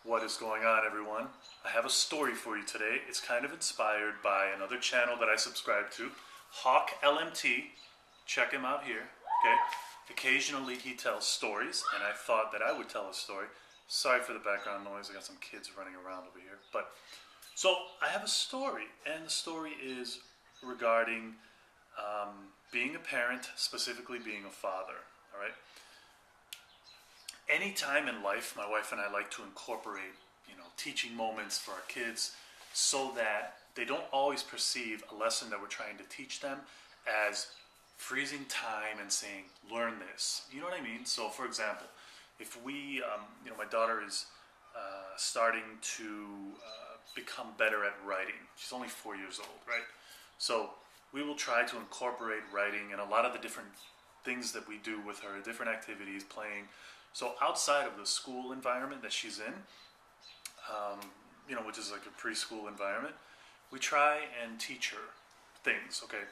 What is going on, everyone? I have a story for you today. It's kind of inspired by another channel that I subscribe to, Hawk LMT. Check him out here, okay? Occasionally he tells stories, and I thought that I would tell a story. Sorry for the background noise, I got some kids running around over here. So I have a story, and the story is regarding being a parent, specifically being a father, all right? Any time in life, my wife and I like to incorporate, teaching moments for our kids so that they don't always perceive a lesson that we're trying to teach them as freezing time and saying, learn this. You know what I mean? So, for example, if we, my daughter is starting to become better at writing. She's only 4 years old, right? So we will try to incorporate writing and a lot of the different things that we do with her, different activities, playing. So outside of the school environment that she's in, which is like a preschool environment, we try and teach her things, okay?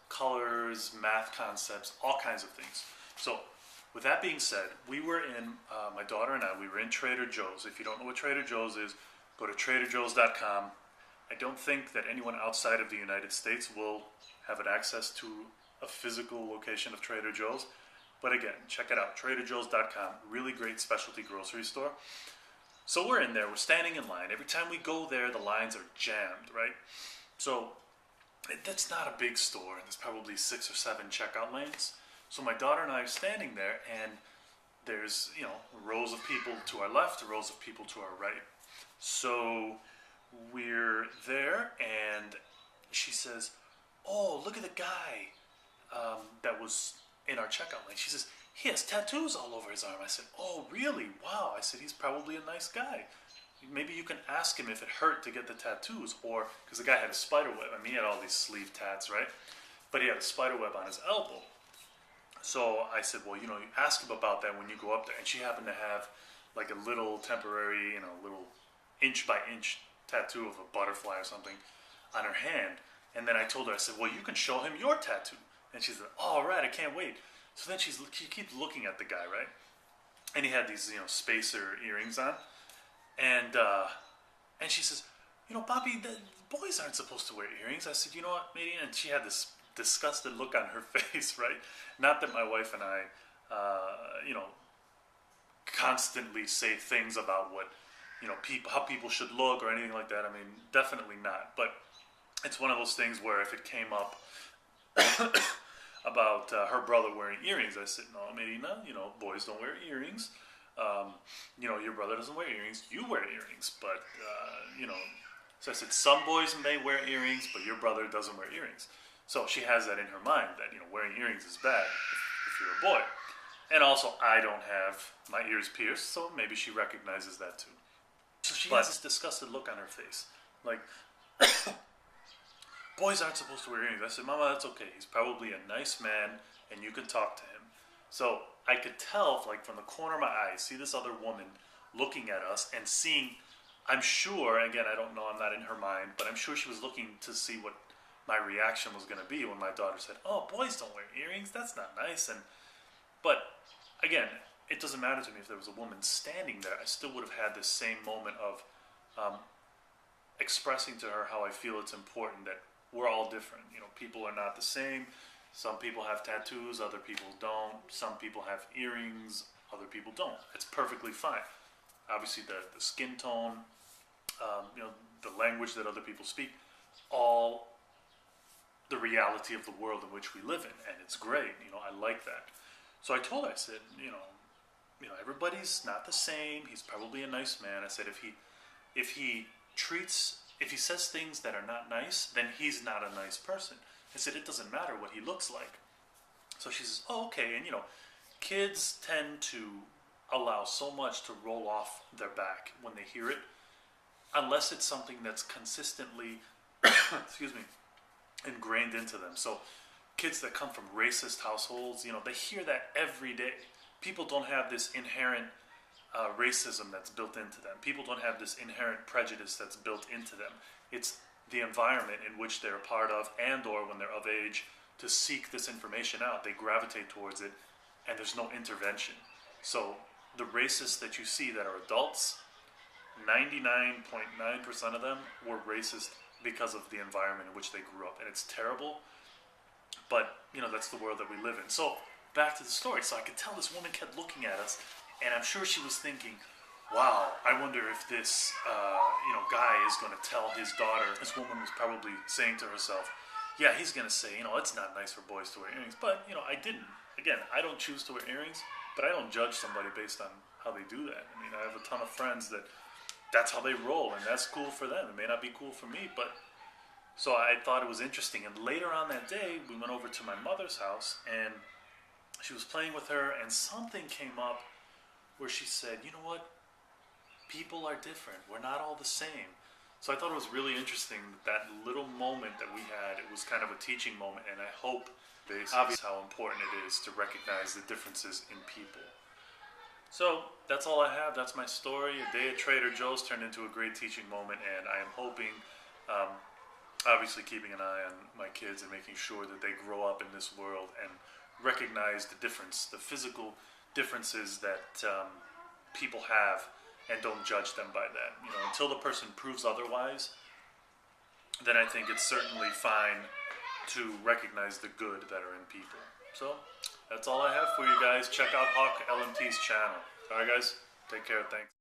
Colors, math concepts, all kinds of things. So with that being said, we were in, my daughter and I, we were in Trader Joe's. If you don't know what Trader Joe's is, go to traderjoes.com. I don't think that anyone outside of the United States will have an access to a physical location of Trader Joe's. But again, check it out, traderjoes.com. Really great specialty grocery store. So we're in there, we're standing in line. Every time we go there, the lines are jammed, right? So that's not a big store. There's probably 6 or 7 checkout lanes. So my daughter and I are standing there, and there's, rows of people to our left, rows of people to our right. So we're there, and she says, oh, look at the guy that was in our checkout lane. She says, he has tattoos all over his arm. I said, oh, really? Wow. I said, he's probably a nice guy. Maybe you can ask him if it hurt to get the tattoos, or, because the guy had a spider web. I mean, he had all these sleeve tats, right? But he had a spider web on his elbow. So I said, well, you ask him about that when you go up there. And she happened to have like a little temporary, little inch by inch tattoo of a butterfly or something on her hand. And then I told her, I said, well, you can show him your tattoo. And she said, oh, all right, I can't wait. So then she keeps looking at the guy, right? And he had these, spacer earrings on. And she says, Bobby, the boys aren't supposed to wear earrings. I said, you know what, Madian? And she had this disgusted look on her face, right? Not that my wife and I, constantly say things about what, how people should look or anything like that. I mean, definitely not. But it's one of those things where if it came up about her brother wearing earrings, I said, no, Medina, boys don't wear earrings. Your brother doesn't wear earrings. You wear earrings, but, So I said, some boys may wear earrings, but your brother doesn't wear earrings. So she has that in her mind that, wearing earrings is bad if you're a boy. And also, I don't have my ears pierced, so maybe she recognizes that too. So she has this disgusted look on her face. Like, boys aren't supposed to wear earrings. I said, Mama, that's okay. He's probably a nice man, and you can talk to him. So I could tell, like, from the corner of my eye, see this other woman looking at us and seeing, I'm sure, again, I don't know, I'm not in her mind, but I'm sure she was looking to see what my reaction was going to be when my daughter said, oh, boys don't wear earrings. That's not nice. But, again, it doesn't matter to me if there was a woman standing there. I still would have had this same moment of expressing to her how I feel it's important that we're all different. People are not the same. Some people have tattoos, other people don't. Some people have earrings, other people don't. It's perfectly fine. Obviously, the skin tone, the language that other people speak, all the reality of the world in which we live in, and it's great. I like that. So I told her, I said, everybody's not the same. He's probably a nice man. I said, if he says things that are not nice, then he's not a nice person. I said, it doesn't matter what he looks like. So she says, oh, okay. And, kids tend to allow so much to roll off their back when they hear it, unless it's something that's consistently, excuse me, ingrained into them. So kids that come from racist households, they hear that every day. People don't have this inherent racism that's built into them. People don't have this inherent prejudice that's built into them. It's the environment in which they're a part of, and or when they're of age to seek this information out, they gravitate towards it, and there's no intervention. So the racists that you see that are adults, 99.9% of them were racist because of the environment in which they grew up, and it's terrible. But that's the world that we live in. So back to the story. So I could tell this woman kept looking at us, and I'm sure she was thinking, "Wow, I wonder if this guy is going to tell his daughter." This woman was probably saying to herself, "Yeah, he's going to say, it's not nice for boys to wear earrings." But I didn't. Again, I don't choose to wear earrings, but I don't judge somebody based on how they do that. I mean, I have a ton of friends that's how they roll, and that's cool for them. It may not be cool for me, but so I thought it was interesting. And later on that day, we went over to my mother's house, and she was playing with her, and something came up where she said, "You know what? People are different. We're not all the same." So I thought it was really interesting that little moment that we had. It was kind of a teaching moment, and I hope this obvious how important it is to recognize the differences in people. So that's all I have. That's my story. A day at Trader Joe's turned into a great teaching moment, and I am hoping, obviously keeping an eye on my kids and making sure that they grow up in this world and recognize the difference, the physical differences that people have, and don't judge them by that. Until the person proves otherwise, then I think it's certainly fine to recognize the good that are in people. So that's all I have for you guys. Check out Hawk LMT's channel. All right, guys. Take care. Thanks.